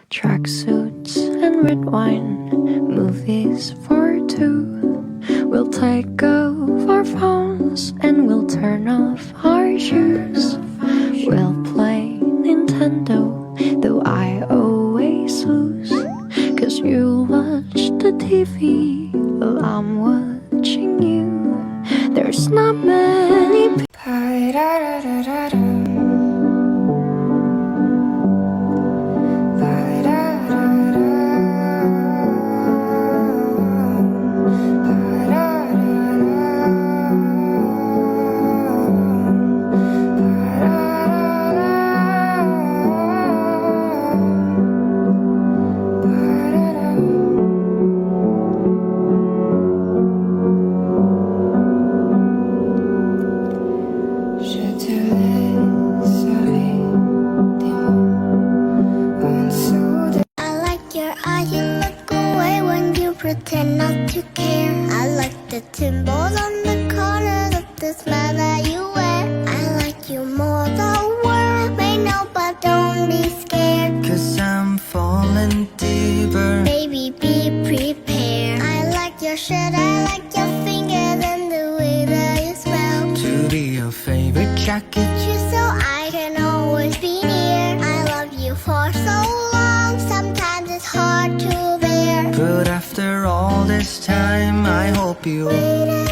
tracksuits and red wine, movies for two. We'll take off our phones and we'll turn off our shoes. We'll play Nintendo, though I always lose. 'Cause you watch the TV while I'm watching you. There's not many people. Pretend not to care. I like the symbols on the corner of the smile that you wear. I like you more, the world may know, but don't be scared. 'Cause I'm falling deeper. Baby, be prepared. I like your shirt, I like your fingers and the way that you smell. To be your favorite jacket. Just so I can always be near. I love you for so long, sometimes it's hard to bear. But after all this time, I hope you wait and